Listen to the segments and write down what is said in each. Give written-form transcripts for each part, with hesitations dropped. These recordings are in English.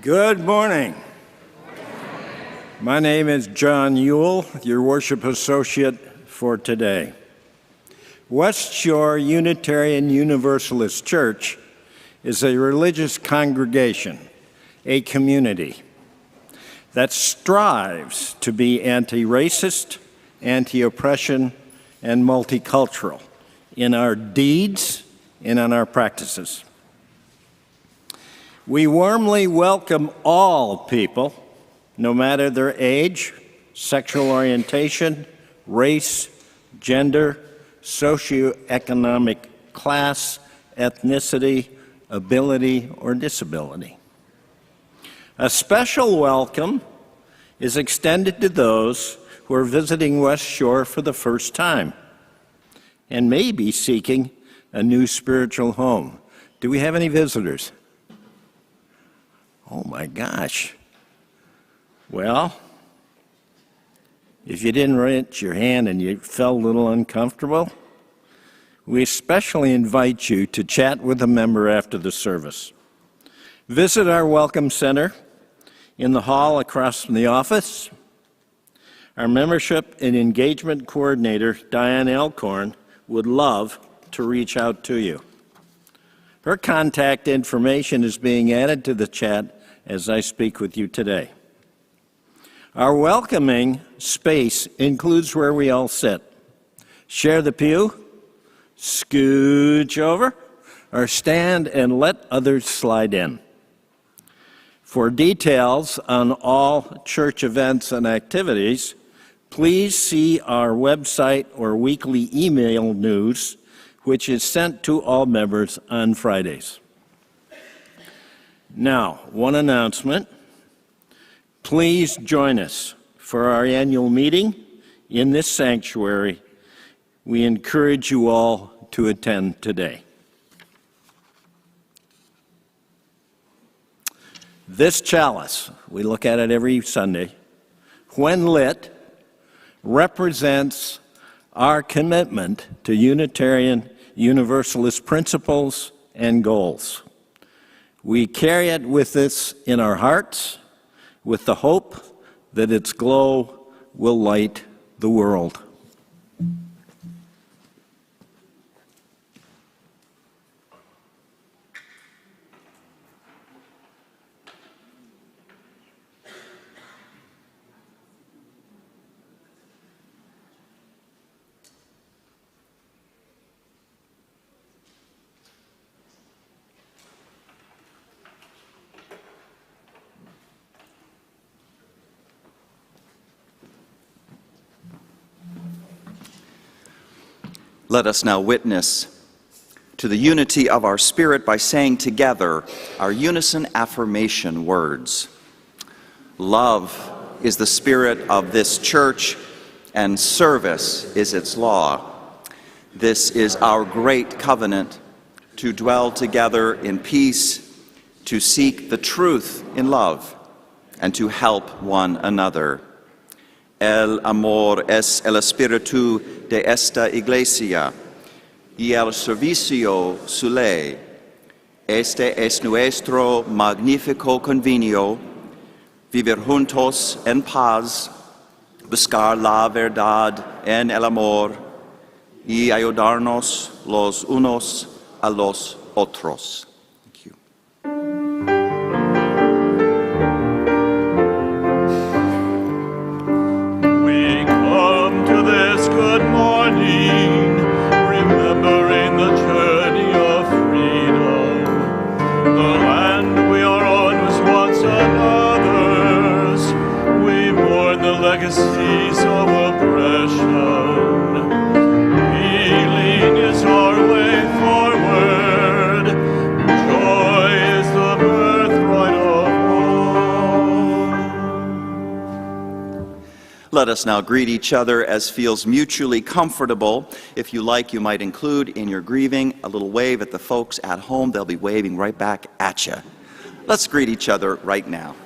Good morning. My name is John Ewell, your worship associate for today. West Shore Unitarian Universalist Church is a religious congregation, a community that strives to be anti-racist, anti-oppression, and multicultural in our deeds and in our practices. We warmly welcome all people, no matter their age, sexual orientation, race, gender, socioeconomic class, ethnicity, ability, or disability. A special welcome is extended to those who are visiting West Shore for the first time and may be seeking a new spiritual home. Do we have any visitors? Oh my gosh. Well, if you didn't raise your hand and you felt a little uncomfortable, we especially invite you to chat with a member after the service. Visit our Welcome Center in the hall across from the office. Our Membership and Engagement Coordinator, Diane Elkhorn, would love to reach out to you. Her contact information is being added to the chat as I speak with you today. Our welcoming space includes where we all sit. Share the pew, scooch over, or stand and let others slide in. For details on all church events and activities, please see our website or weekly email news, which is sent to all members on Fridays. Now, one announcement. Please join us for our annual meeting in this sanctuary. We encourage you all to attend today. This chalice, we look at it every Sunday, when lit, represents our commitment to Unitarian Universalist principles and goals. We carry it with us in our hearts, with the hope that its glow will light the world. Let us now witness to the unity of our spirit by saying together our unison affirmation words. Love is the spirit of this church, and service is its law. This is our great covenant, to dwell together in peace, to seek the truth in love, and to help one another. El amor es el espíritu de esta iglesia, y el servicio su ley. Este es nuestro magnífico convenio, vivir juntos en paz, buscar la verdad en el amor, y ayudarnos los unos a los otros. Thank you. We come to this good morning, remembering the journey of freedom. The land we are on was once another's. We mourn the legacies of oppression. Healing is our way forward. Joy is the birthright of all. Let us now greet each other as feels mutually comfortable. If you like, you might include in your grieving a little wave at the folks at home. They'll be waving right back at you. Let's greet each other right now.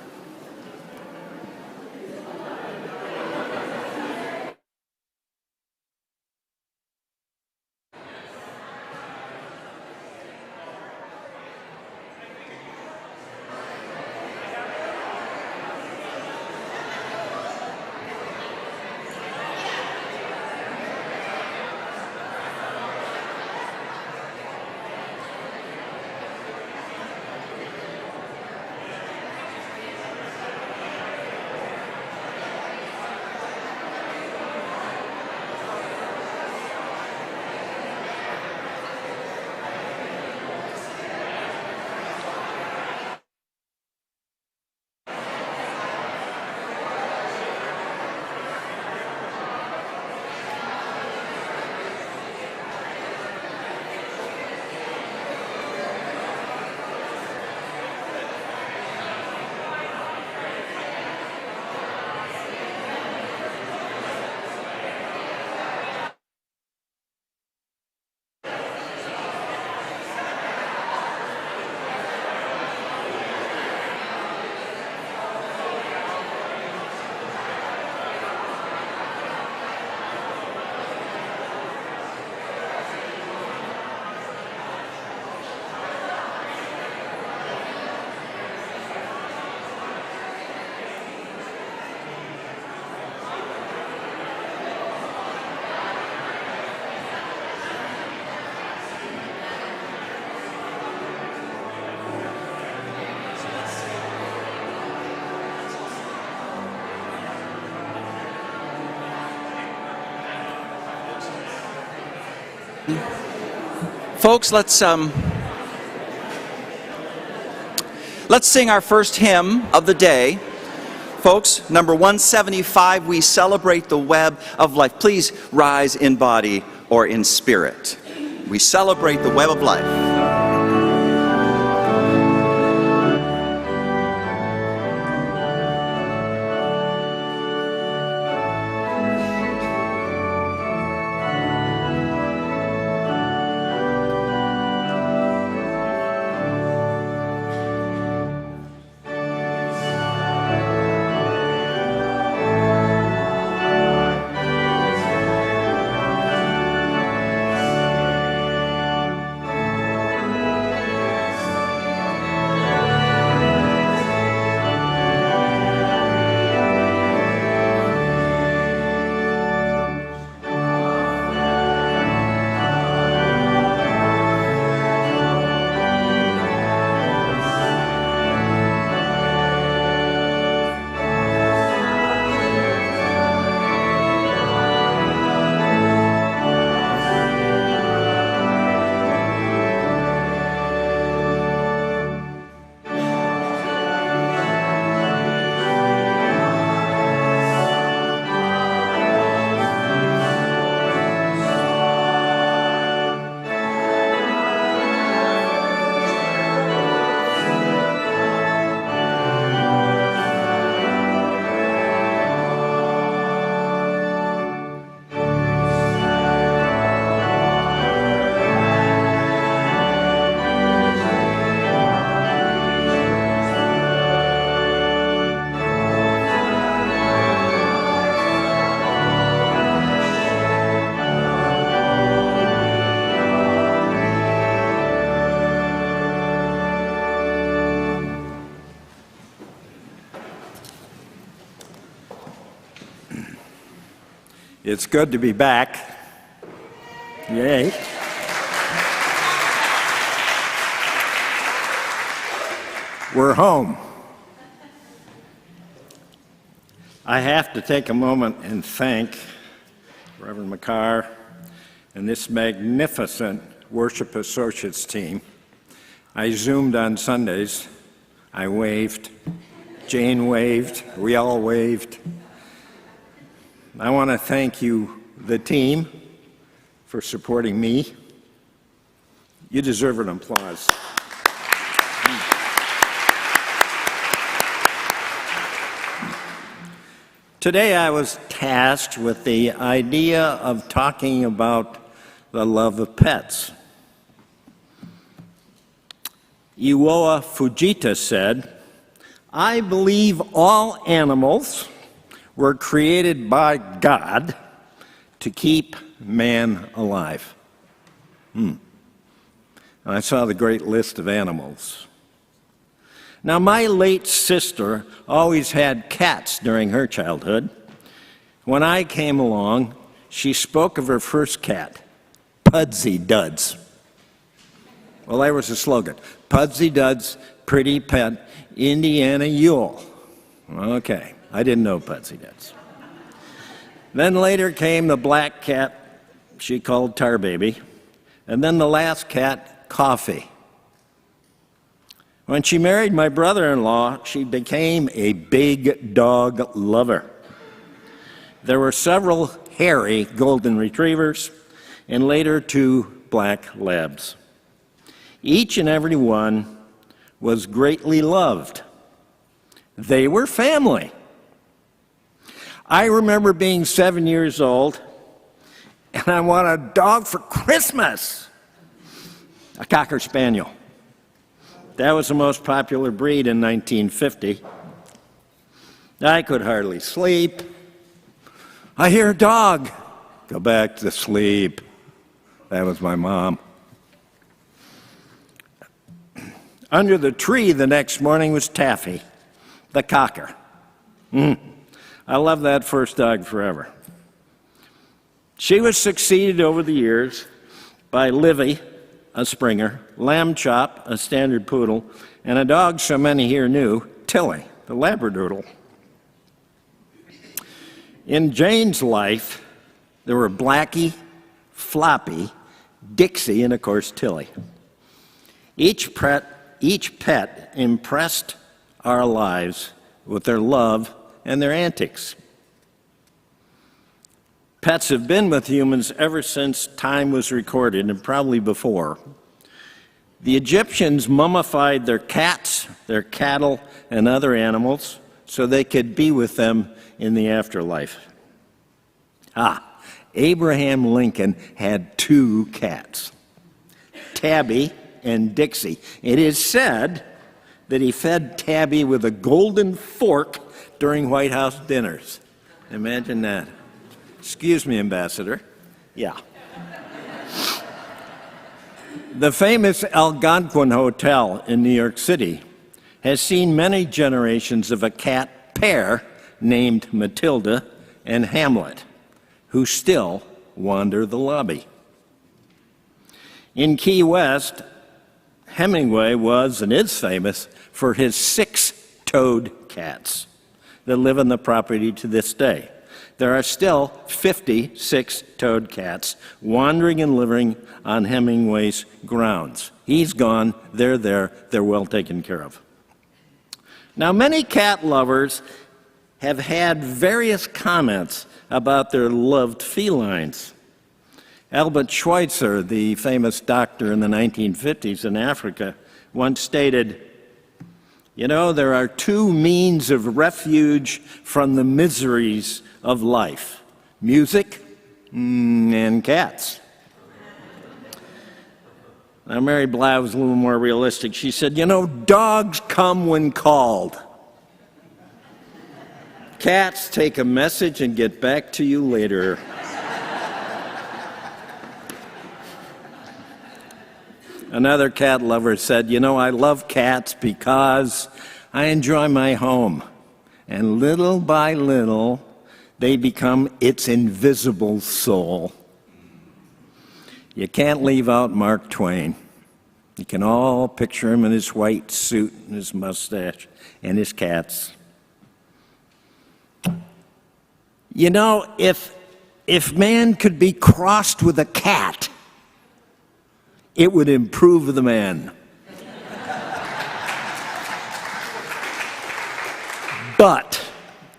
Folks, let's sing our first hymn of the day. Folks, number 175, we celebrate the web of life. Please rise in body or in spirit. We celebrate the web of life. It's good to be back. Yay. We're home. I have to take a moment and thank Reverend McCarr and this magnificent Worship Associates team. I Zoomed on Sundays. I waved. Jane waved. We all waved. I want to thank you, the team, for supporting me. You deserve an applause. Today I was tasked with the idea of talking about the love of pets. Iwao Fujita said, "I believe all animals were created by God to keep man alive." And I saw the great list of animals. Now, my late sister always had cats during her childhood. When I came along, she spoke of her first cat, Pudsey Duds. Well, there was a slogan, Pudsey Duds, pretty pet, Indiana Yule. Okay. I didn't know Pudsey Duds. Then later came the black cat she called Tar Baby, and then the last cat, Coffee. When she married my brother-in-law, she became a big dog lover. There were several hairy golden retrievers, and later 2 black labs. Each and every one was greatly loved. They were family. I remember being 7 years old, and I wanted a dog for Christmas, a Cocker Spaniel. That was the most popular breed in 1950. I could hardly sleep. I hear a dog. Go back to sleep. That was my mom. Under the tree the next morning was Taffy, the cocker. I loved that first dog forever. She was succeeded over the years by Livy, a Springer, Lamb Chop, a standard poodle, and a dog so many here knew, Tilly, the Labradoodle. In Jane's life, there were Blackie, Floppy, Dixie, and of course Tilly. Each pet impressed our lives with their love and their antics. Pets have been with humans ever since time was recorded, and probably before. The Egyptians mummified their cats, their cattle, and other animals so they could be with them in the afterlife. Abraham Lincoln had 2 cats, Tabby and Dixie. It is said that he fed Tabby with a golden fork during White House dinners. Imagine that. Excuse me, Ambassador. Yeah. The famous Algonquin Hotel in New York City has seen many generations of a cat pair named Matilda and Hamlet, who still wander the lobby. In Key West, Hemingway was and is famous for his 6-toed cats that live on the property to this day. There are still 50 6-toed cats wandering and living on Hemingway's grounds. He's gone, they're there, they're well taken care of. Now, many cat lovers have had various comments about their loved felines. Albert Schweitzer, the famous doctor in the 1950s in Africa, once stated, "You know, there are 2 means of refuge from the miseries of life: music and cats." Now, Mary Blau was a little more realistic. She said, "You know, dogs come when called. Cats take a message and get back to you later." Another cat lover said, "You know, I love cats because I enjoy my home, and little by little, they become its invisible soul." You can't leave out Mark Twain. You can all picture him in his white suit and his mustache and his cats. You know, if man could be crossed with a cat, it would improve the man. But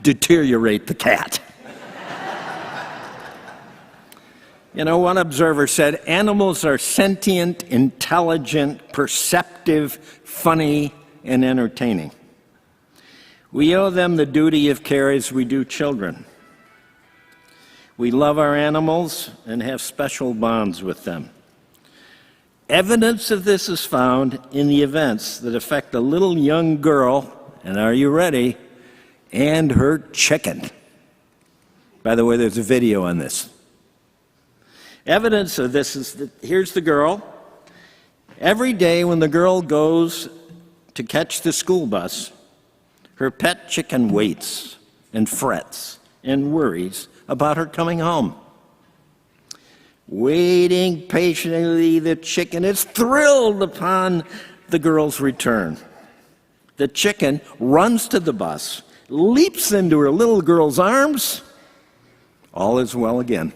deteriorate the cat. You know, one observer said, "Animals are sentient, intelligent, perceptive, funny, and entertaining. We owe them the duty of care as we do children. We love our animals and have special bonds with them. Evidence of this is found in the events that affect a little young girl, and are you ready, and her chicken." By the way, there's a video on this. Evidence of this is that here's the girl. Every day when the girl goes to catch the school bus, her pet chicken waits and frets and worries about her coming home. Waiting patiently, the chicken is thrilled upon the girl's return. The chicken runs to the bus, leaps into her little girl's arms. All is well again.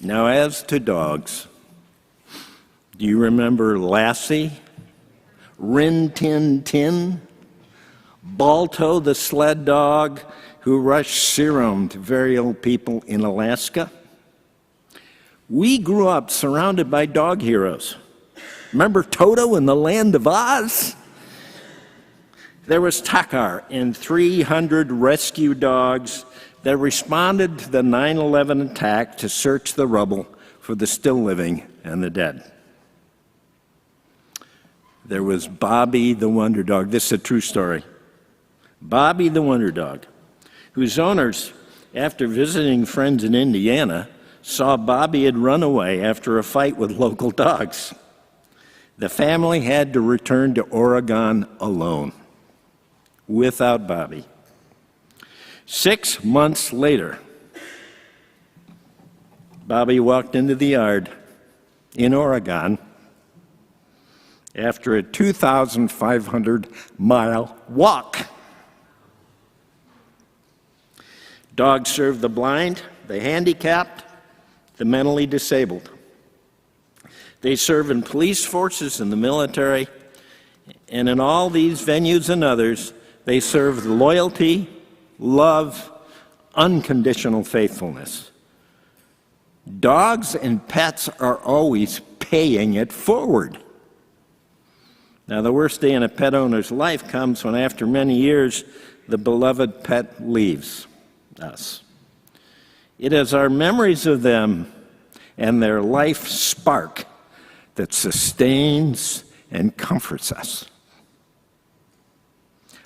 Now, as to dogs, do you remember Lassie, Rin Tin Tin, Balto the sled dog who rushed serum to very ill people in Alaska? We grew up surrounded by dog heroes. Remember Toto in the Land of Oz? There was Takar and 300 rescue dogs that responded to the 9/11 attack to search the rubble for the still living and the dead. There was Bobby the Wonder Dog. This is a true story. Bobby the Wonder Dog, whose owners, after visiting friends in Indiana, saw Bobby had run away after a fight with local dogs. The family had to return to Oregon alone, without Bobby. 6 months later, Bobby walked into the yard in Oregon after a 2,500-mile walk. Dogs serve the blind, the handicapped, the mentally disabled. They serve in police forces, in the military, and in all these venues and others, they serve loyalty, love, unconditional faithfulness. Dogs and pets are always paying it forward. Now, the worst day in a pet owner's life comes when, after many years, the beloved pet leaves us. It is our memories of them and their life spark that sustains and comforts us.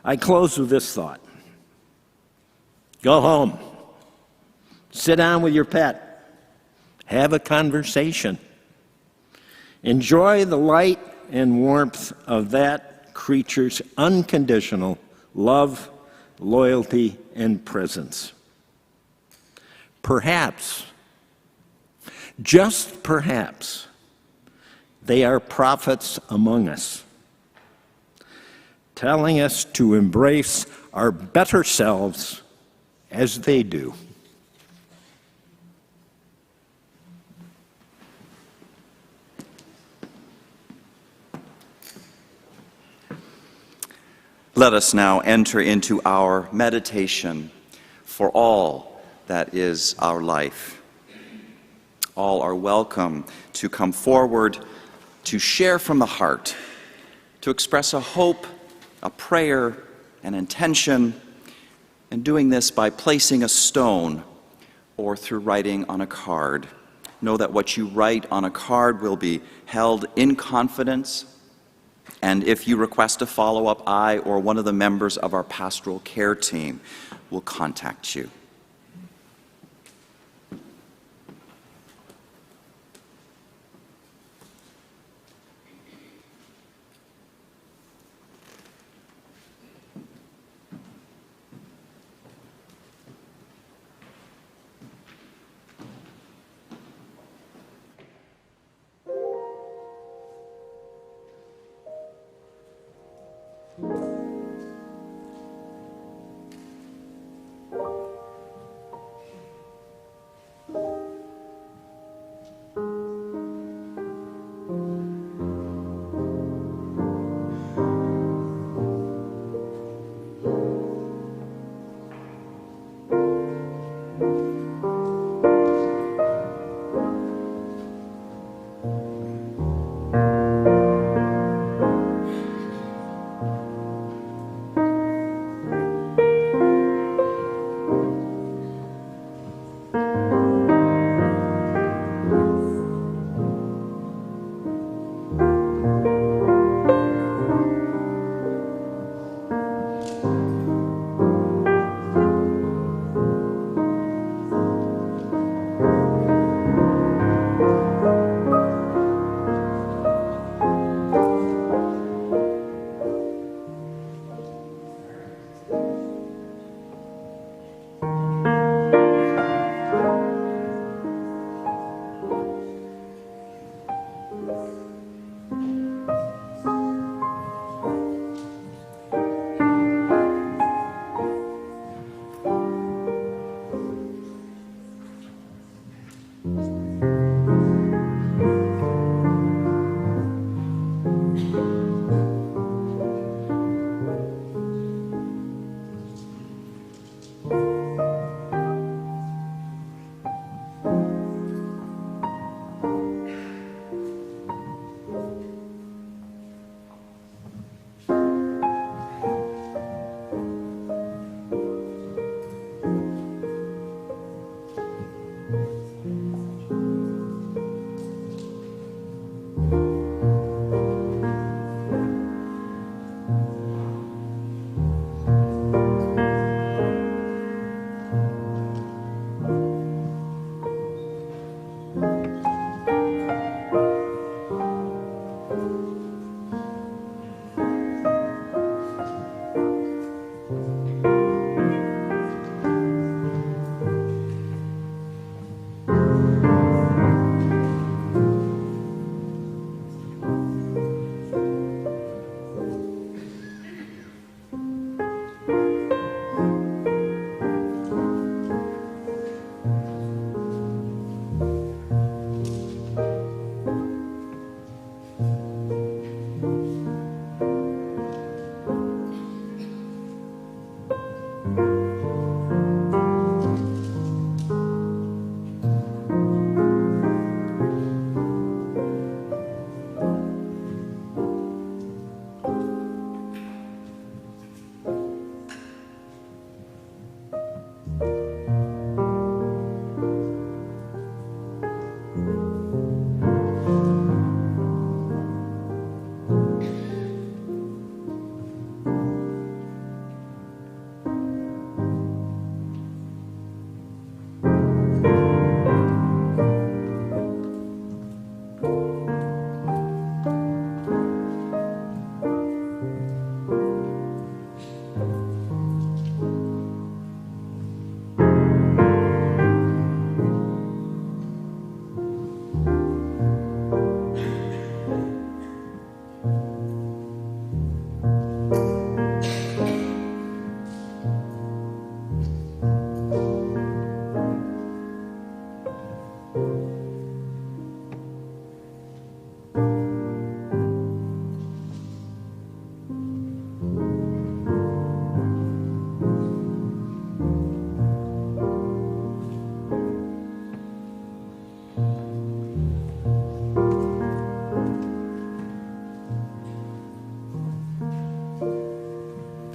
I close with this thought. Go home. Sit down with your pet. Have a conversation. Enjoy the light and warmth of that creature's unconditional love, loyalty, and presence. Perhaps, just perhaps, they are prophets among us, telling us to embrace our better selves as they do. Let us now enter into our meditation for all that is our life. All are welcome to come forward, to share from the heart, to express a hope, a prayer, an intention, and doing this by placing a stone or through writing on a card. Know that what you write on a card will be held in confidence, and if you request a follow-up, I or one of the members of our pastoral care team will contact you.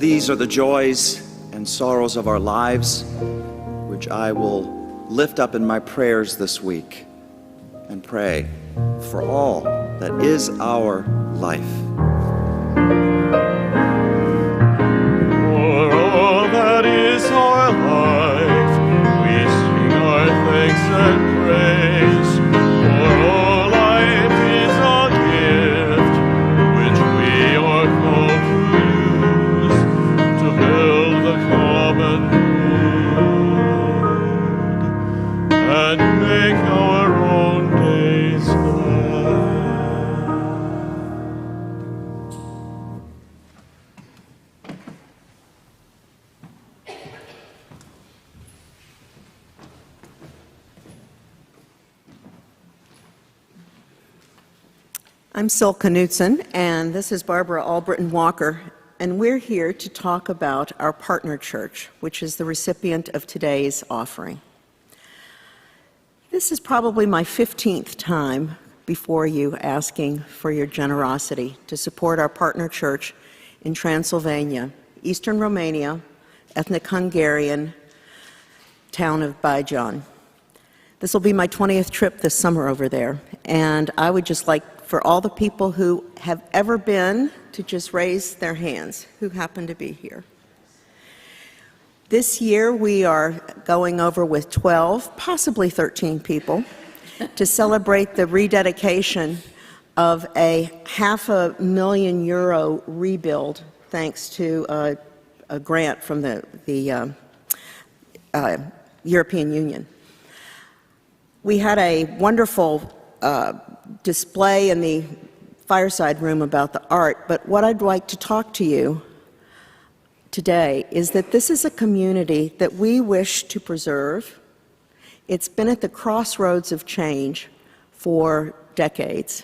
These are the joys and sorrows of our lives, which I will lift up in my prayers this week and pray for all that is our life. For all that is our life, we sing our thanks and praise. For all life is a gift, which we are called to use to build the common good and make our own days glad. I'm Syl Knutson, and this is Barbara Albritton Walker, and we're here to talk about our partner church, which is the recipient of today's offering. This is probably my 15th time before you asking for your generosity to support our partner church in Transylvania, Eastern Romania, ethnic Hungarian town of Bijan. This will be my 20th trip this summer over there, and I would just like for all the people who have ever been to just raise their hands, who happen to be here. This year we are going over with 12, possibly 13 people, to celebrate the rededication of a €500,000 rebuild thanks to a grant from the European Union. We had a wonderful display in the fireside room about the art, but what I'd like to talk to you today is that this is a community that we wish to preserve. It's been at the crossroads of change for decades,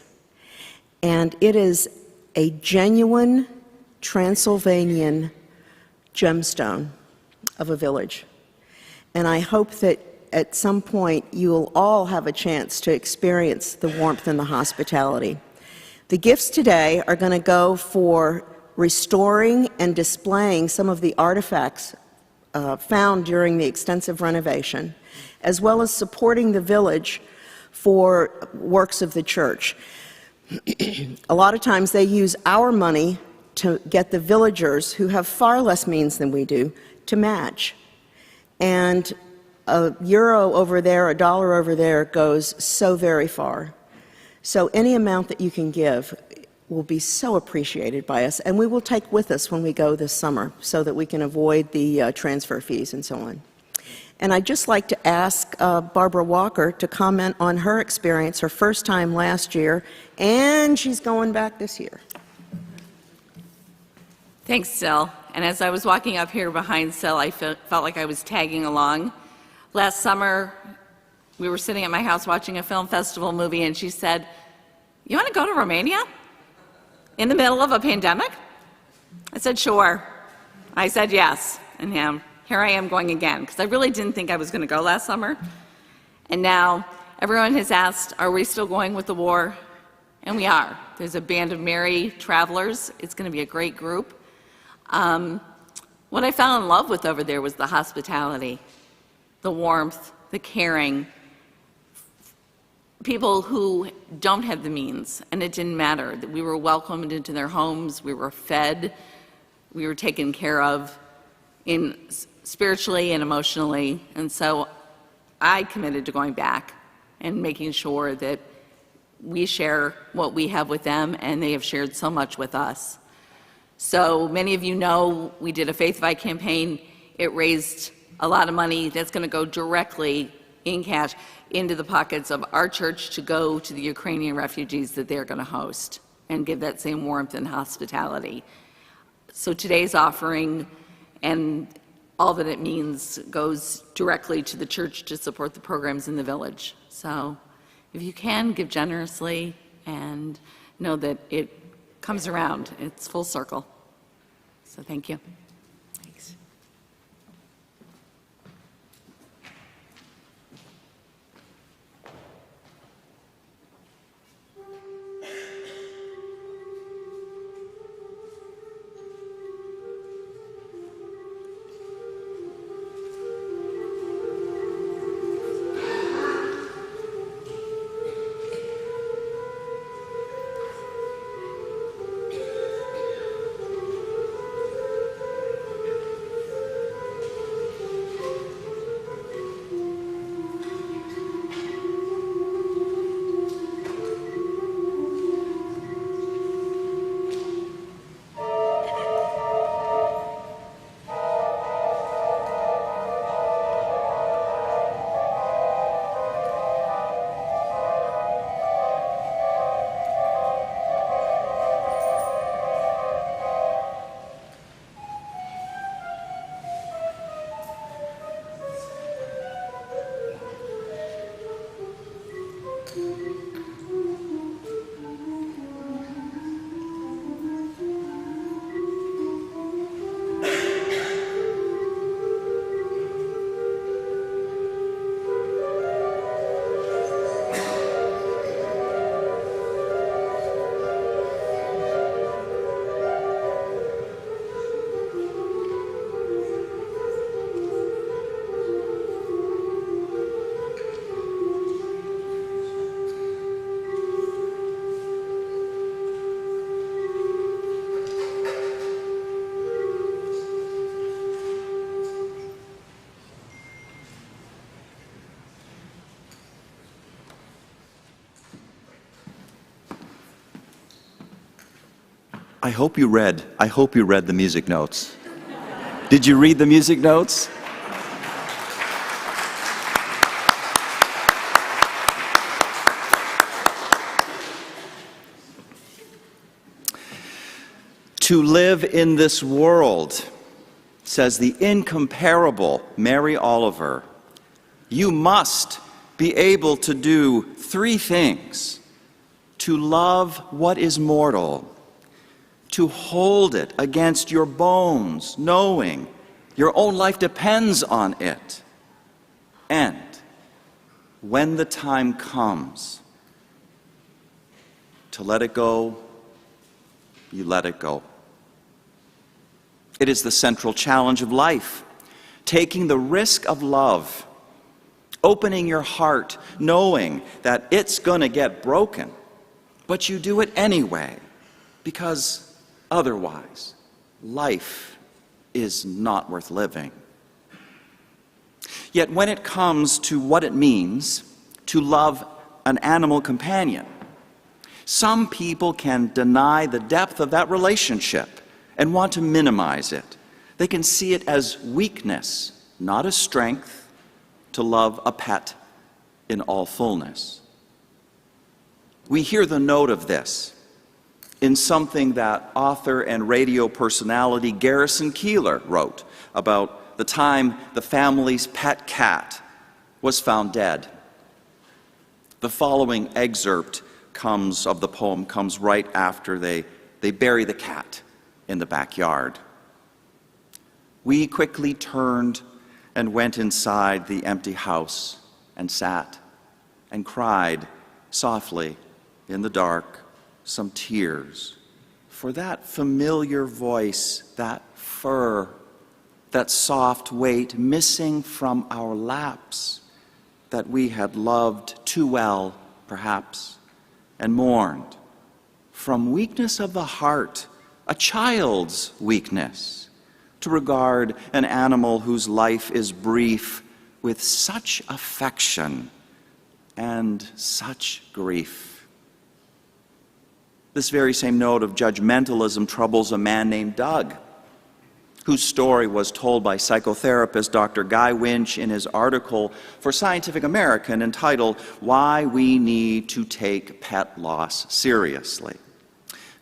and it is a genuine Transylvanian gemstone of a village. And I hope that at some point you'll all have a chance to experience the warmth and the hospitality. The gifts today are going to go for restoring and displaying some of the artifacts found during the extensive renovation, as well as supporting the village for works of the church. A lot of times they use our money to get the villagers, who have far less means than we do, to match. And €1 over there, $1 over there goes so very far. So any amount that you can give will be so appreciated by us, and we will take with us when we go this summer so that we can avoid the transfer fees and so on. And I'd just like to ask Barbara Walker to comment on her experience, her first time last year, and she's going back this year. Thanks, Syl. And as I was walking up here behind Syl, I felt like I was tagging along. Last summer, we were sitting at my house watching a film festival movie, and she said, "You want to go to Romania in the middle of a pandemic?" I said, "Sure." I said yes, and here I am going again, because I really didn't think I was going to go last summer. And now everyone has asked, are we still going with the war? And we are. There's a band of merry travelers. It's going to be a great group. What I fell in love with over there was the hospitality, the warmth, the caring. People who don't have the means, and it didn't matter. We were welcomed into their homes, we were fed, we were taken care of spiritually and emotionally. And so I committed to going back and making sure that we share what we have with them, and they have shared so much with us. So many of you know we did a Faith Vi campaign. It raised a lot of money that's going to go directly in cash into the pockets of our church to go to the Ukrainian refugees that they're going to host and give that same warmth and hospitality. So today's offering and all that it means goes directly to the church to support the programs in the village. So if you can, give generously and know that it comes around. It's full circle. So thank you. Thanks. I hope you read the music notes. Did you read the music notes? To live in this world, says the incomparable Mary Oliver, you must be able to do three things: to love what is mortal, to hold it against your bones, knowing your own life depends on it, and when the time comes to let it go, you let it go. It is the central challenge of life, taking the risk of love, opening your heart, knowing that it's going to get broken, but you do it anyway, because otherwise, life is not worth living. Yet when it comes to what it means to love an animal companion, some people can deny the depth of that relationship and want to minimize it. They can see it as weakness, not as strength, to love a pet in all fullness. We hear the note of this in something that author and radio personality Garrison Keillor wrote about the time the family's pet cat was found dead. The following excerpt of the poem comes right after they bury the cat in the backyard. We quickly turned and went inside the empty house and sat and cried softly in the dark some tears for that familiar voice, that fur, that soft weight missing from our laps that we had loved too well, perhaps, and mourned from weakness of the heart, a child's weakness, to regard an animal whose life is brief with such affection and such grief. This very same note of judgmentalism troubles a man named Doug, whose story was told by psychotherapist Dr. Guy Winch in his article for Scientific American entitled, "Why We Need to Take Pet Loss Seriously."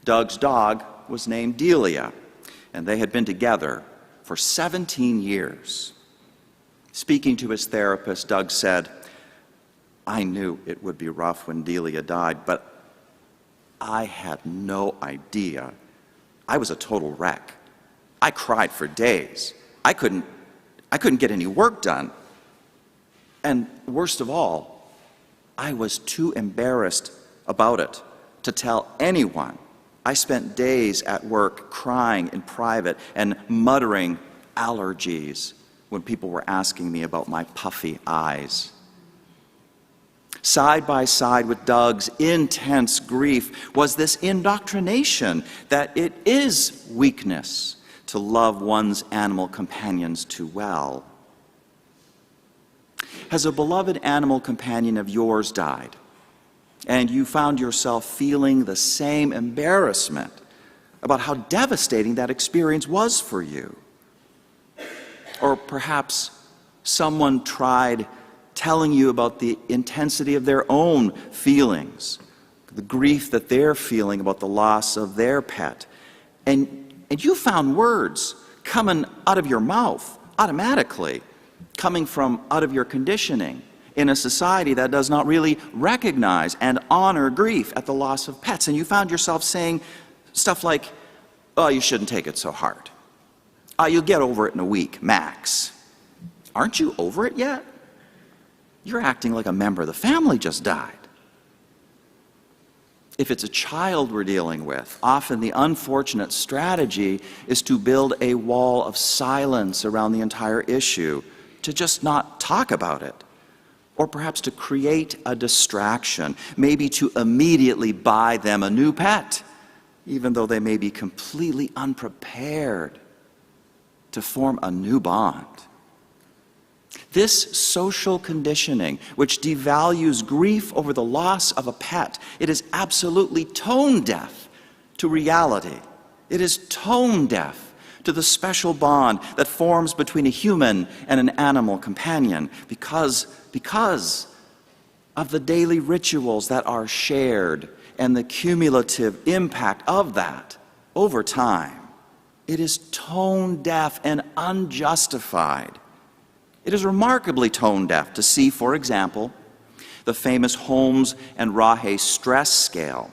Doug's dog was named Delia, and they had been together for 17 years. Speaking to his therapist, Doug said, "I knew it would be rough when Delia died, but I had no idea. I was a total wreck. I cried for days. I couldn't get any work done. And worst of all, I was too embarrassed about it to tell anyone. I spent days at work crying in private and muttering allergies when people were asking me about my puffy eyes." Side by side with Doug's intense grief was this indoctrination that it is weakness to love one's animal companions too well. Has a beloved animal companion of yours died, and you found yourself feeling the same embarrassment about how devastating that experience was for you? Or perhaps someone tried telling you about the intensity of their own feelings, the grief that they're feeling about the loss of their pet, and you found words coming out of your mouth automatically, coming from out of your conditioning in a society that does not really recognize and honor grief at the loss of pets. And you found yourself saying stuff like, "Oh, you shouldn't take it so hard. You'll get over it in a week, max." Aren't you over it yet? You're acting like a member of the family just died. If it's a child we're dealing with, often the unfortunate strategy is to build a wall of silence around the entire issue, to just not talk about it, or perhaps to create a distraction, maybe to immediately buy them a new pet, even though they may be completely unprepared to form a new bond. This social conditioning, which devalues grief over the loss of a pet, it is absolutely tone deaf to reality It is tone deaf to the special bond that forms between a human and an animal companion because of the daily rituals that are shared and the cumulative impact of that over time. It is tone deaf and unjustified. It is remarkably tone deaf to see, for example, the famous Holmes and Rahe stress scale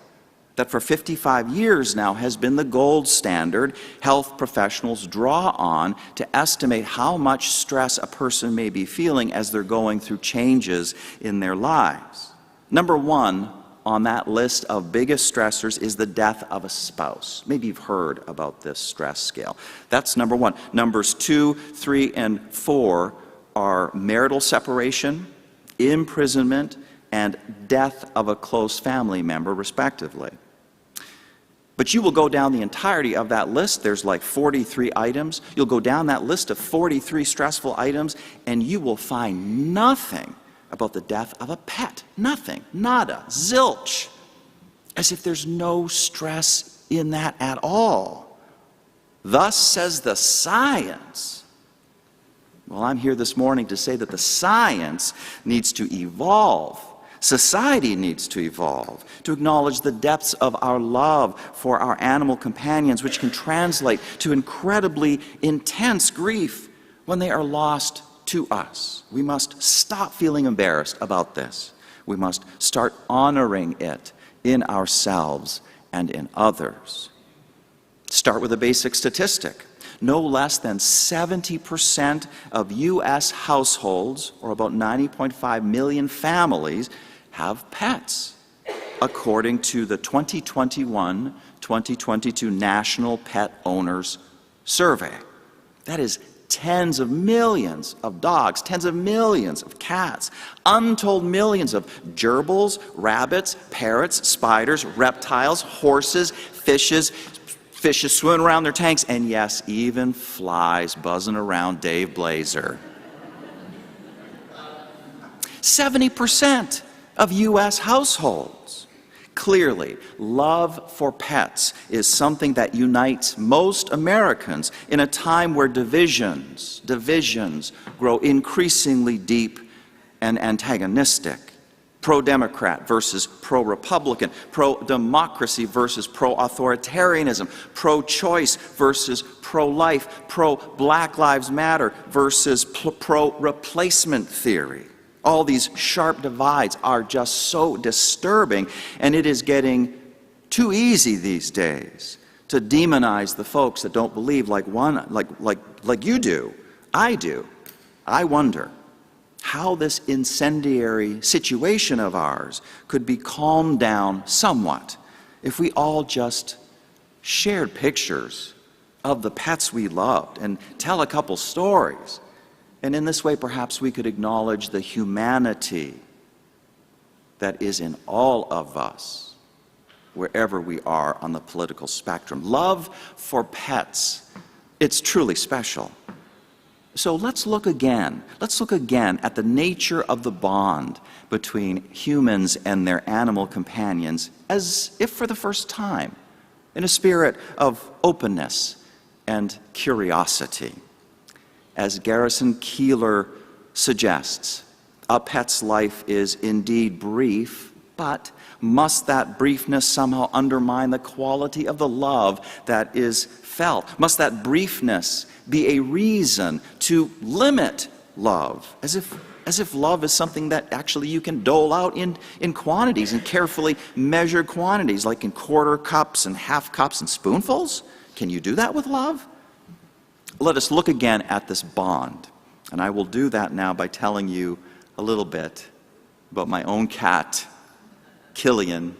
that for 55 years now has been the gold standard health professionals draw on to estimate how much stress a person may be feeling as they're going through changes in their lives. Number one on that list of biggest stressors is the death of a spouse. Maybe you've heard about this stress scale. That's number one. Numbers 2, 3, and 4 are marital separation, imprisonment, and death of a close family member, respectively. But you will go down the entirety of that list. There's like 43 items. You'll go down that list of 43 stressful items, and you will find nothing about the death of a pet. Nothing. Nada. Zilch. As if there's no stress in that at all. Thus says the science. Well, I'm here this morning to say that the science needs to evolve. Society needs to evolve, to acknowledge the depths of our love for our animal companions, which can translate to incredibly intense grief when they are lost to us. We must stop feeling embarrassed about this. We must start honoring it in ourselves and in others. Start with a basic statistic. No less than 70% of U.S. households, or about 90.5 million families, have pets, according to the 2021-2022 National Pet Owners Survey. That is tens of millions of dogs, tens of millions of cats, untold millions of gerbils, rabbits, parrots, spiders, reptiles, horses, fishes swimming around their tanks, and yes, even flies buzzing around Dave Blazer. 70% of U.S. households. Clearly, love for pets is something that unites most Americans in a time where divisions grow increasingly deep and antagonistic. Pro-Democrat versus pro-Republican, pro-democracy versus pro-authoritarianism, pro-choice versus pro-life, pro-Black Lives Matter versus pro-replacement theory. All these sharp divides are just so disturbing, and it is getting too easy these days to demonize the folks that don't believe like you do. I do. I wonder how this incendiary situation of ours could be calmed down somewhat if we all just shared pictures of the pets we loved and tell a couple stories. And in this way, perhaps we could acknowledge the humanity that is in all of us, wherever we are on the political spectrum. Love for pets, it's truly special. So let's look again. Let's look again at the nature of the bond between humans and their animal companions, as if for the first time, in a spirit of openness and curiosity. As Garrison Keillor suggests, a pet's life is indeed brief, but must that briefness somehow undermine the quality of the love that is felt? Must that briefness be a reason to limit love, as if love is something that actually you can dole out in quantities, in carefully measured quantities, like in quarter cups and half cups and spoonfuls? Can you do that with love? Let us look again at this bond, and I will do that now by telling you a little bit about my own cat, Killian.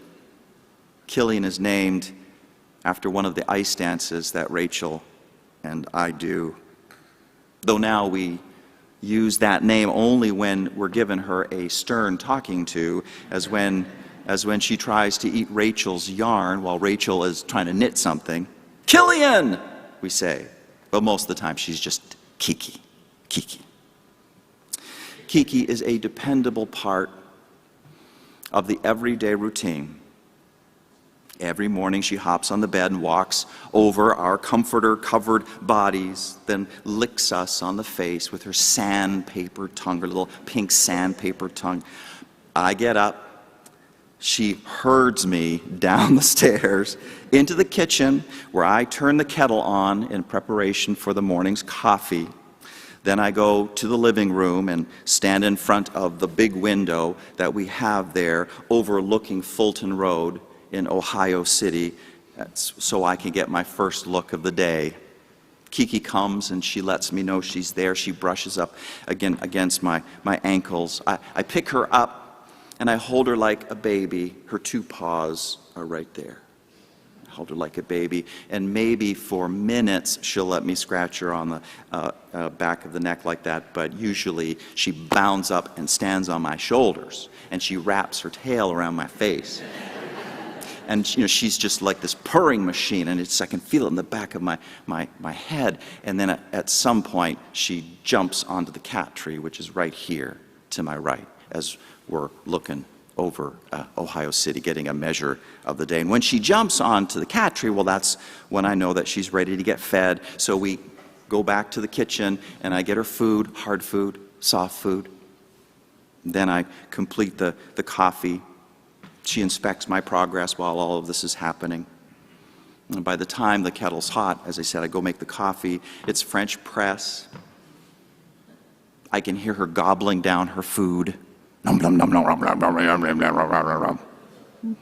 Killian is named after one of the ice dances that Rachel and I do, though now we use that name only when we're given her a stern talking to, as when she tries to eat Rachel's yarn while Rachel is trying to knit something. Killian, we say. But most of the time, she's just Kiki. Kiki. Kiki is a dependable part of the everyday routine. Every morning she hops on the bed and walks over our comforter-covered bodies, then licks us on the face with her sandpaper tongue, her little pink sandpaper tongue. I get up. She herds me down the stairs into the kitchen where I turn the kettle on in preparation for the morning's coffee. Then I go to the living room and stand in front of the big window that we have there overlooking Fulton Road in Ohio City, so I can get my first look of the day. Kiki comes and she lets me know she's there. She brushes up against my ankles. I pick her up and I hold her like a baby. Her two paws are right there. I hold her like a baby, and maybe for minutes she'll let me scratch her on the back of the neck like that, but usually she bounds up and stands on my shoulders and she wraps her tail around my face. And she's just like this purring machine, and I can feel it in the back of my head. And then at some point, she jumps onto the cat tree, which is right here to my right, as we're looking over Ohio City, getting a measure of the day. And when she jumps onto the cat tree, well, that's when I know that she's ready to get fed. So we go back to the kitchen, and I get her food, hard food, soft food. Then I complete the coffee. She inspects my progress while all of this is happening. And by the time the kettle's hot, as I said, I go make the coffee. It's French press. I can hear her gobbling down her food. Nom, nom, nom, nom, nom, nom, nom, nom, nom, nom, nom.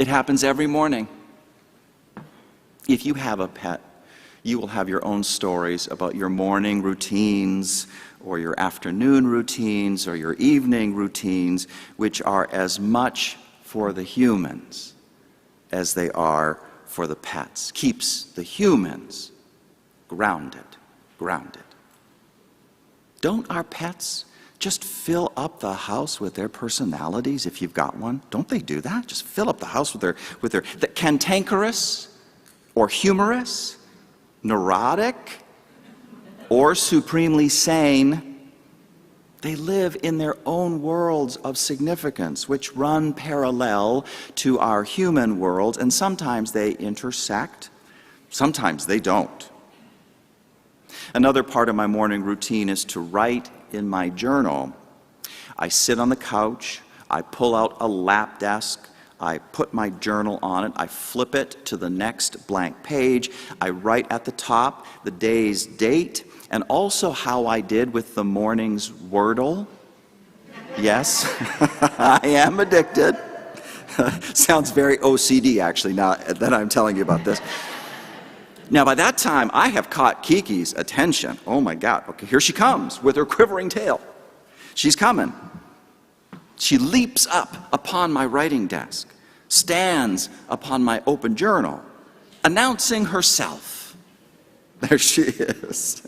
It happens every morning. If you have a pet, you will have your own stories about your morning routines or your afternoon routines or your evening routines, which are as much for the humans as they are for the pets. Keeps the humans grounded. Don't our pets just fill up the house with their personalities if you've got one? Don't they do that? Just fill up the house with their cantankerous or humorous, neurotic or supremely sane. They live in their own worlds of significance, which run parallel to our human world, and sometimes they intersect, sometimes they don't. Another part of my morning routine is to write in my journal. I sit on the couch, I pull out a lap desk, I put my journal on it, I flip it to the next blank page, I write at the top the day's date, and also how I did with the morning's Wordle. Yes, I am addicted. Sounds very OCD, actually, now that I'm telling you about this. Now, by that time, I have caught Kiki's attention. Oh, my God. Okay, here she comes with her quivering tail. She's coming. She leaps up upon my writing desk, stands upon my open journal, announcing herself. There she is.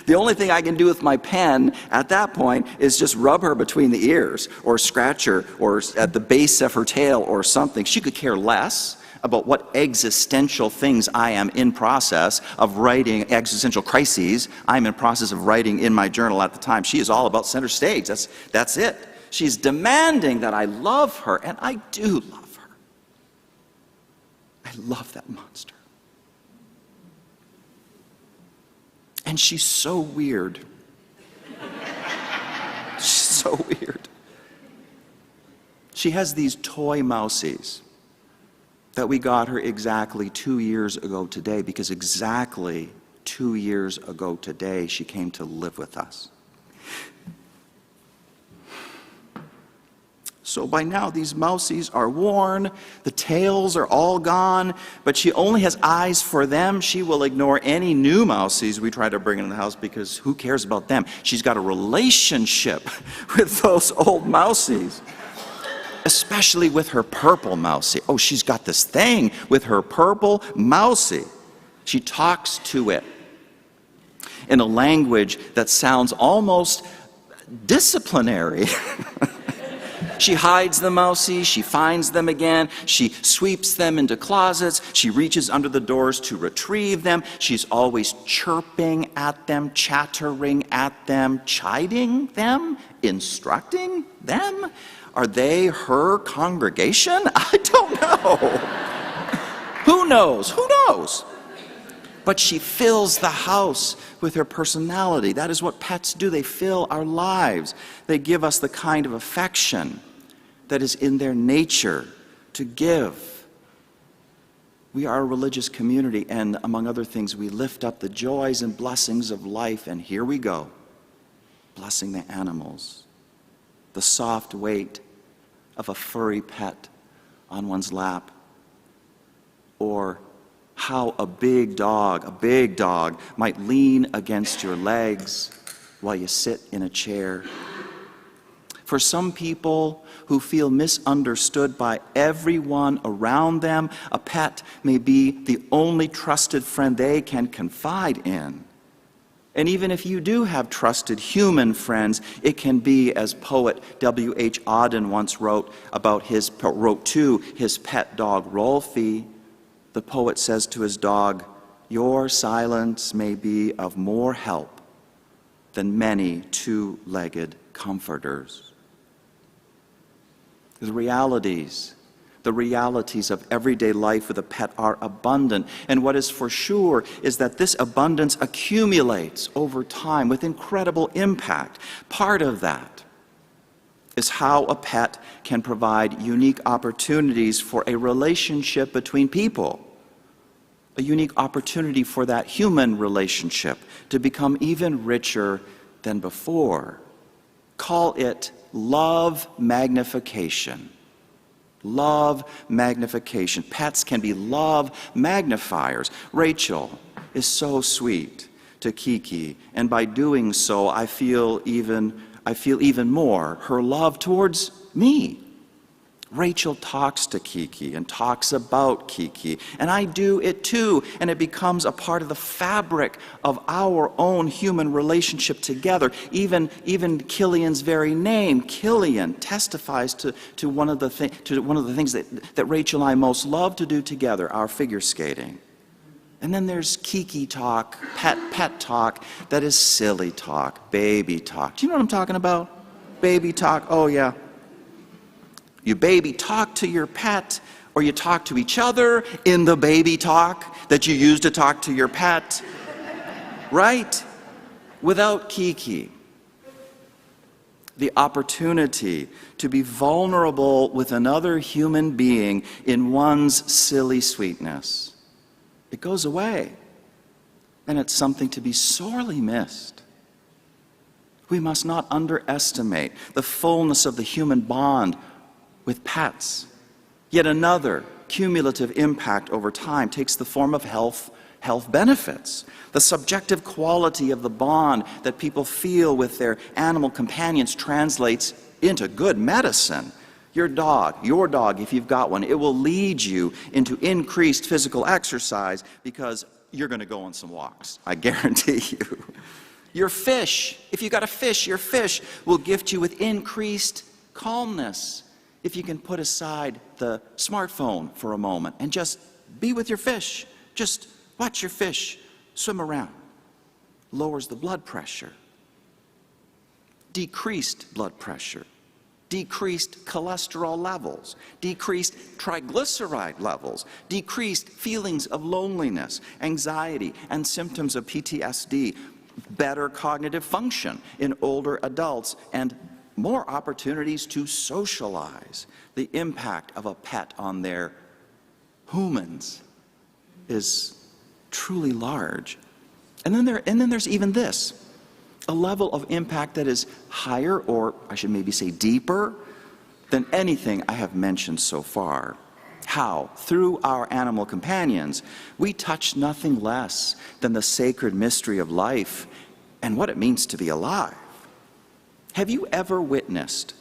The only thing I can do with my pen at that point is just rub her between the ears or scratch her or at the base of her tail or something. She could care less about what existential things I am in process of writing, existential crises I'm in process of writing in my journal at the time. She is all about center stage. That's it. She's demanding that I love her, and I do love her. I love that monster. And she's so weird. She's so weird. She has these toy mousies that we got her exactly 2 years ago today, because exactly 2 years ago today she came to live with us. So by now these mousies are worn, the tails are all gone, but she only has eyes for them. She will ignore any new mousies we try to bring into the house because who cares about them? She's got a relationship with those old mousies, especially with her purple mousie. Oh, she's got this thing with her purple mousie. She talks to it in a language that sounds almost disciplinary. She hides the mousies, she finds them again, she sweeps them into closets, she reaches under the doors to retrieve them, she's always chirping at them, chattering at them, chiding them, instructing them. Are they her congregation? I don't know. knows? Who knows? But she fills the house with her personality. That is what pets do. They fill our lives. They give us the kind of affection that is in their nature to give. We are a religious community, and among other things, we lift up the joys and blessings of life, and here we go, blessing the animals, the soft weight of a furry pet on one's lap, or how a big dog might lean against your legs while you sit in a chair. For some people who feel misunderstood by everyone around them, a pet may be the only trusted friend they can confide in. And even if you do have trusted human friends, it can be, as poet W.H. Auden once wrote to his pet dog Rolfie. The poet says to his dog, "Your silence may be of more help than many two-legged comforters." The realities of everyday life with a pet are abundant. And what is for sure is that this abundance accumulates over time with incredible impact. Part of that is how a pet can provide unique opportunities for a relationship between people, a unique opportunity for that human relationship to become even richer than before. Call it love magnification. Love magnification. Pets can be love magnifiers. Rachel is so sweet to Kiki, and by doing so, I feel even more her love towards me. Rachel talks to Kiki and talks about Kiki, and I do it too, and it becomes a part of the fabric of our own human relationship together. Even Killian's very name, Killian, testifies to one of the things that Rachel and I most love to do together, our figure skating. And then there's Kiki talk, pet talk, that is silly talk, baby talk. Do you know what I'm talking about? Baby talk, oh yeah. You baby talk to your pet, or you talk to each other in the baby talk that you use to talk to your pet, right? Without Kiki, the opportunity to be vulnerable with another human being in one's silly sweetness, it goes away, and it's something to be sorely missed. We must not underestimate the fullness of the human bond with pets. Yet another cumulative impact over time takes the form of health benefits. The subjective quality of the bond that people feel with their animal companions translates into good medicine. Your dog, if you've got one, it will lead you into increased physical exercise because you're going to go on some walks, I guarantee you. Your fish, if you've got a fish, your fish will gift you with increased calmness. If you can put aside the smartphone for a moment and just be with your fish, just watch your fish swim around, lowers the blood pressure, decreased blood pressure, decreased cholesterol levels, decreased triglyceride levels, decreased feelings of loneliness, anxiety, and symptoms of PTSD, better cognitive function in older adults, and more opportunities to socialize. The impact of a pet on their humans is truly large. And then there's even this, a level of impact that is higher, or I should maybe say deeper, than anything I have mentioned so far. How? Through our animal companions, we touch nothing less than the sacred mystery of life and what it means to be alive. Have you ever witnessed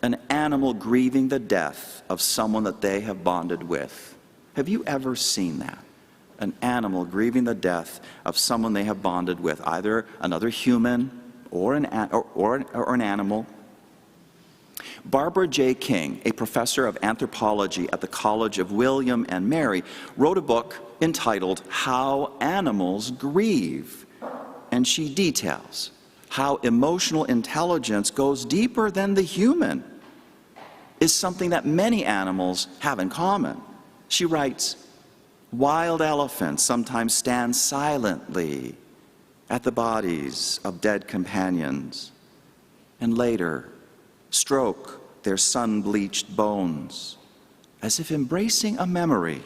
an animal grieving the death of someone that they have bonded with? Have you ever seen that? An animal grieving the death of someone they have bonded with, either another human or an animal. Barbara J. King, a professor of anthropology at the College of William and Mary, wrote a book entitled How Animals Grieve, and she details how emotional intelligence goes deeper than the human, is something that many animals have in common. She writes, Wild elephants sometimes stand silently at the bodies of dead companions and later stroke their sun-bleached bones as if embracing a memory.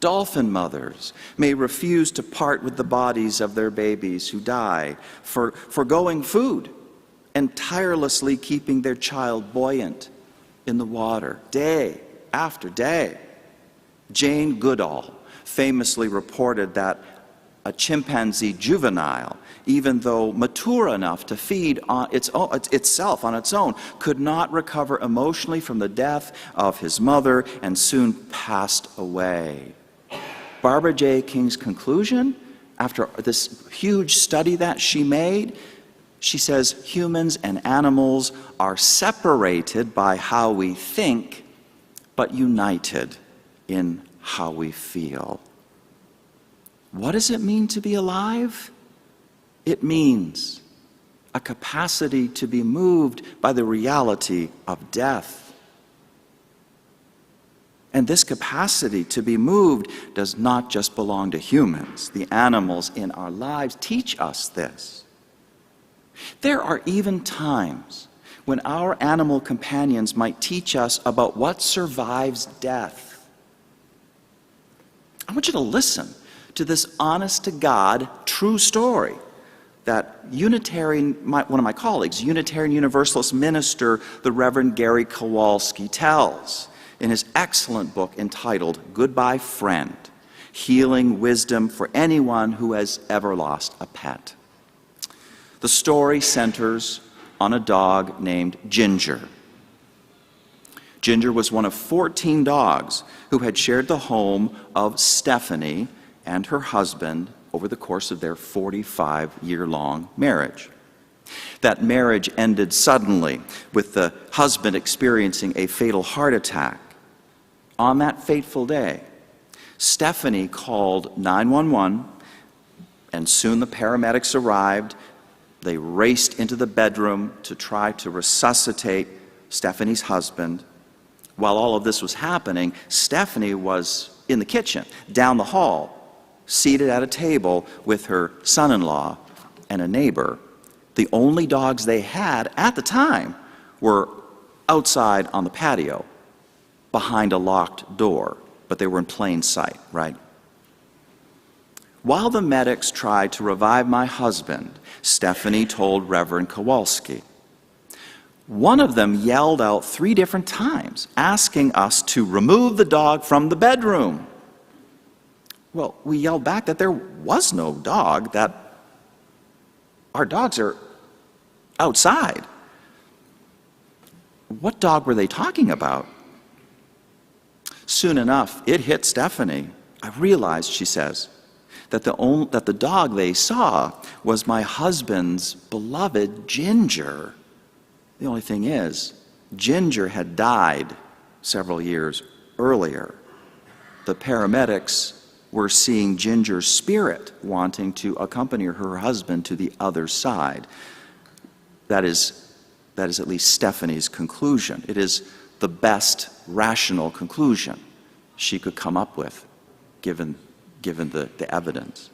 Dolphin mothers may refuse to part with the bodies of their babies who die, forgoing food and tirelessly keeping their child buoyant in the water day after day. Jane Goodall famously reported that a chimpanzee juvenile, even though mature enough to feed on itself on its own, could not recover emotionally from the death of his mother and soon passed away. Barbara J. King's conclusion, after this huge study that she made, she says humans and animals are separated by how we think, but united in how we feel. What does it mean to be alive? It means a capacity to be moved by the reality of death. And this capacity to be moved does not just belong to humans. The animals in our lives teach us this. There are even times when our animal companions might teach us about what survives death. I want you to listen to this honest-to-God true story that one of my colleagues, Unitarian Universalist minister, the Reverend Gary Kowalski, tells in his excellent book entitled Goodbye Friend, Healing Wisdom for Anyone Who Has Ever Lost a Pet. The story centers on a dog named Ginger. Ginger was one of 14 dogs who had shared the home of Stephanie and her husband over the course of their 45-year-long marriage. That marriage ended suddenly with the husband experiencing a fatal heart attack. On that fateful day, Stephanie called 911, and soon the paramedics arrived. They raced into the bedroom to try to resuscitate Stephanie's husband. While all of this was happening, Stephanie was in the kitchen, down the hall, seated at a table with her son-in-law and a neighbor. The only dogs they had at the time were outside on the patio, behind a locked door, but they were in plain sight, right? While the medics tried to revive my husband, Stephanie told Reverend Kowalski, one of them yelled out 3 different times, asking us to remove the dog from the bedroom. Well, we yelled back that there was no dog, that our dogs are outside. What dog were they talking about? Soon enough, it hit Stephanie. I realized, she says, that the dog they saw was my husband's beloved Ginger. The only thing is, Ginger had died several years earlier. The paramedics were seeing Ginger's spirit wanting to accompany her husband to the other side. That is at least Stephanie's conclusion. It is the best rational conclusion she could come up with, given the evidence.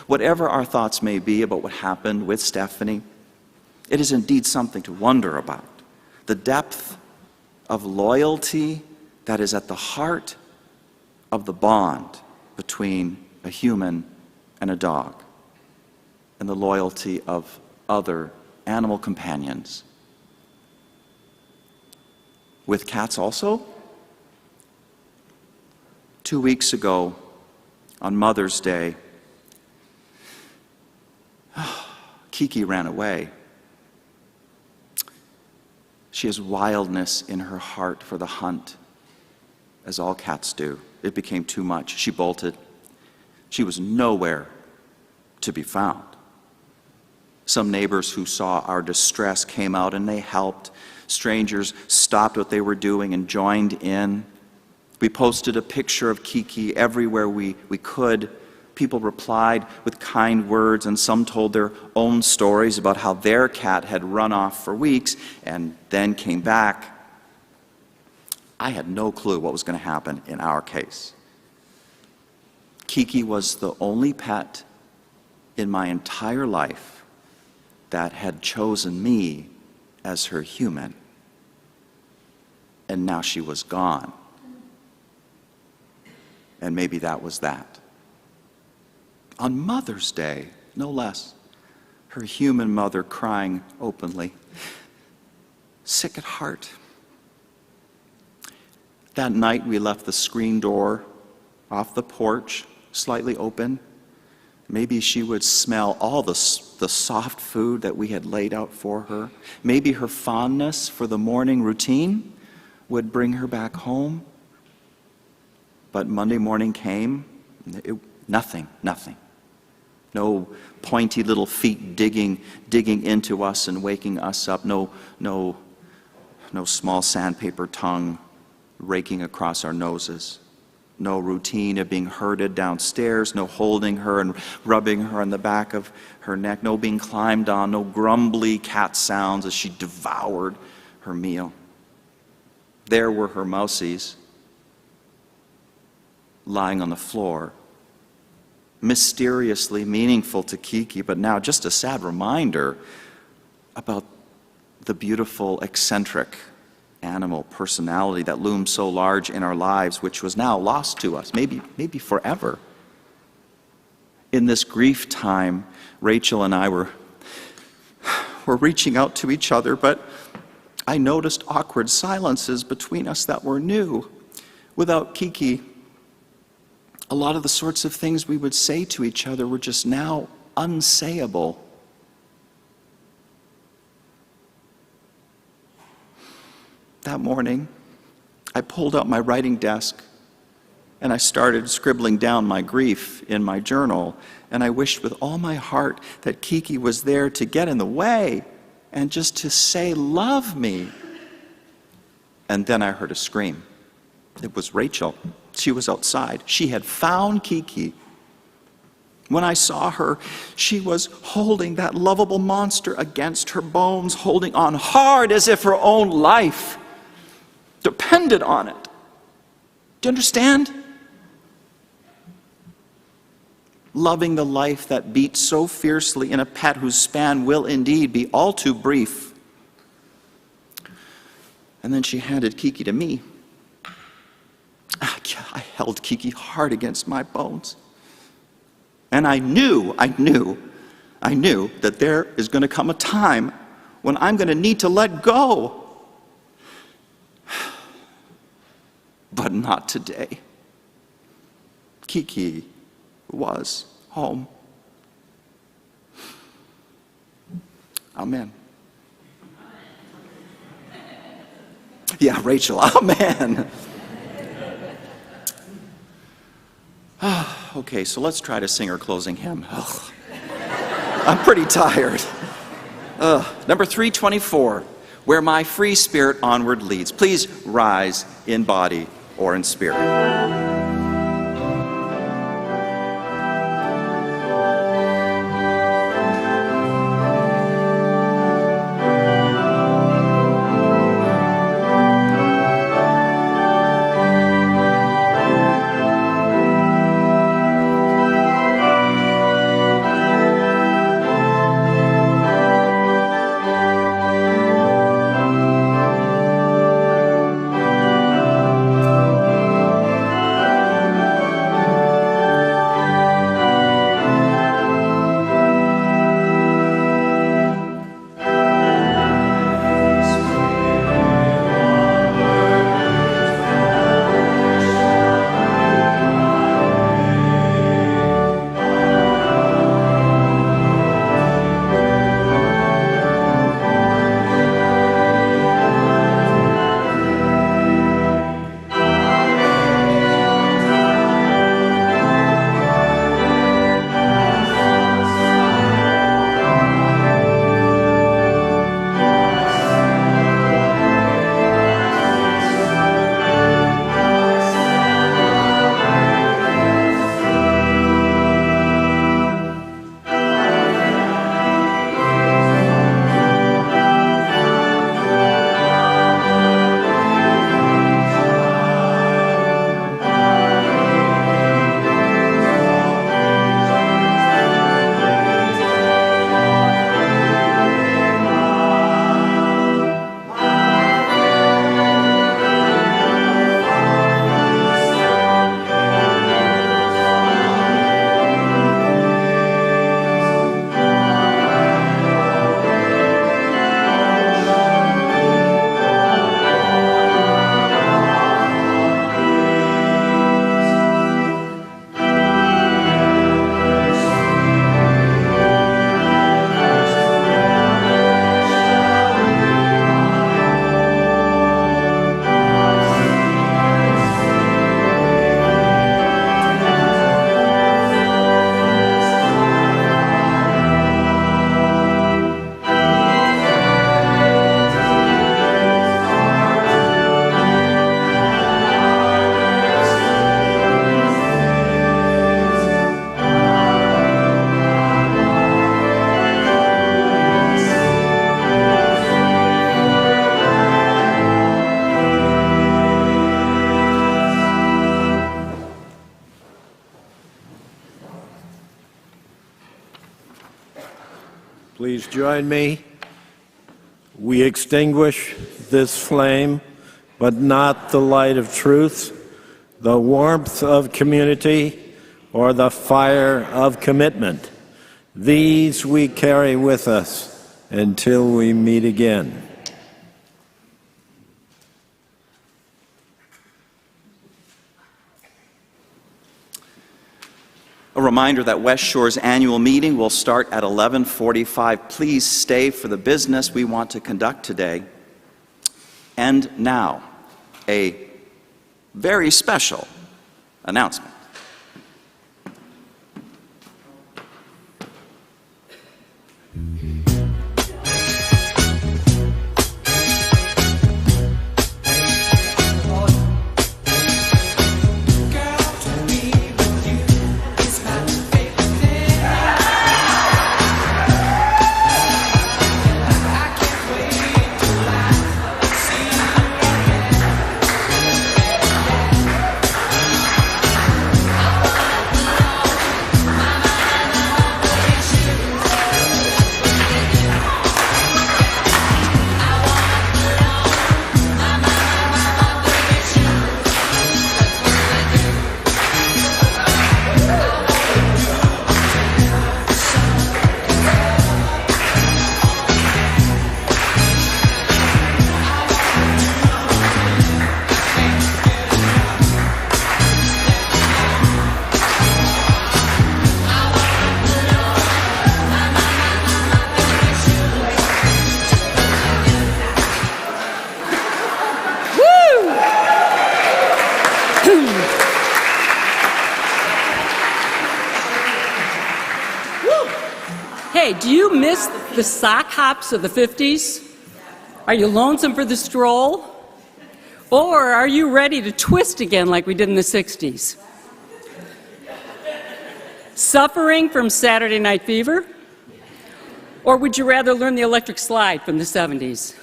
Whatever our thoughts may be about what happened with Stephanie, it is indeed something to wonder about. The depth of loyalty that is at the heart of the bond between a human and a dog, and the loyalty of other animal companions. With cats also, 2 weeks ago, on Mother's Day, Kiki ran away. She has wildness in her heart for the hunt, as all cats do. It became too much. She bolted. She was nowhere to be found. Some neighbors who saw our distress came out and they helped. Strangers stopped what they were doing and joined in. We posted a picture of Kiki everywhere we could. People replied with kind words, and some told their own stories about how their cat had run off for weeks and then came back. I had no clue what was going to happen in our case. Kiki was the only pet in my entire life that had chosen me as her human. And now she was gone. And maybe that was that. On Mother's Day, no less, her human mother crying openly, sick at heart. That night we left the screen door off the porch slightly open. Maybe she would smell all the soft food that we had laid out for her. Maybe her fondness for the morning routine would bring her back home. But Monday morning came, nothing. No pointy little feet digging into us and waking us up. No small sandpaper tongue raking across our noses. No routine of being herded downstairs. No holding her and rubbing her on the back of her neck. No being climbed on. No grumbly cat sounds as she devoured her meal. There were her mousies lying on the floor, mysteriously meaningful to Kiki, but now just a sad reminder about the beautiful, eccentric animal personality that loomed so large in our lives, which was now lost to us, maybe forever. In this grief time, Rachel and I were reaching out to each other, but I noticed awkward silences between us that were new. Without Kiki, a lot of the sorts of things we would say to each other were just now unsayable. That morning, I pulled out my writing desk and I started scribbling down my grief in my journal, and I wished with all my heart that Kiki was there to get in the way and just to say, "Love me." And then I heard a scream. It was Rachel. She was outside. She had found Kiki. When I saw her, she was holding that lovable monster against her bones, holding on hard as if her own life depended on it. Do you understand? Loving the life that beats so fiercely in a pet whose span will indeed be all too brief. And then she handed Kiki to me. I held Kiki hard against my bones. And I knew that there is going to come a time when I'm going to need to let go. But not today. Kiki was home. Amen. Yeah, Rachel, amen. Okay, so let's try to sing our closing hymn. Ugh. I'm pretty tired. Number 324, Where My Free Spirit Onward Leads. Please rise in body or in spirit. please join me? We extinguish this flame, but not the light of truth, the warmth of community, or the fire of commitment. These we carry with us until we meet again. A reminder that West Shore's annual meeting will start at 11:45. Please stay for the business we want to conduct today. And now, a very special announcement. Hey, do you miss the sock hops of the 50s? Are you lonesome for the stroll? Or are you ready to twist again like we did in the 60s? Suffering from Saturday Night Fever? Or would you rather learn the electric slide from the 70s?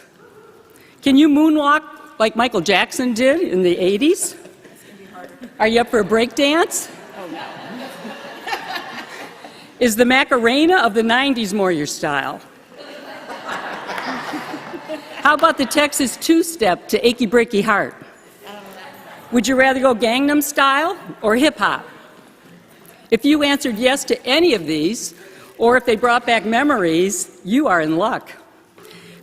Can you moonwalk like Michael Jackson did in the 80s? Are you up for a break dance? Is the Macarena of the 90s more your style? How about the Texas two-step to Achy Breaky Heart? Would you rather go Gangnam Style or hip-hop? If you answered yes to any of these, or if they brought back memories, you are in luck.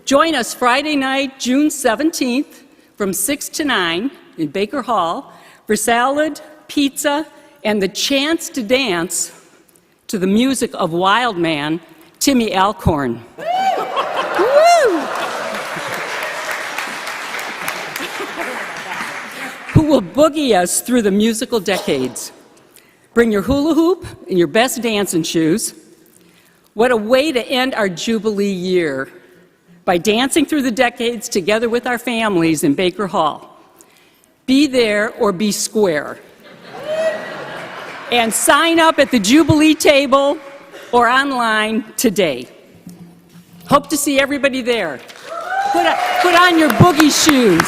Join us Friday night, June 17th, from 6 to 9 in Baker Hall for salad, pizza, and the chance to dance to the music of Wild Man, Timmy Alcorn. Who will boogie us through the musical decades. Bring your hula hoop and your best dancing shoes. What a way to end our Jubilee year, by dancing through the decades together with our families in Baker Hall. Be there or be square. And sign up at the Jubilee table or online today. Hope to see everybody there. Put on your boogie shoes.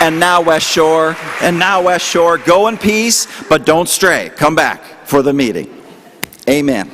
And now West Shore, go in peace, but don't stray. Come back for the meeting. Amen.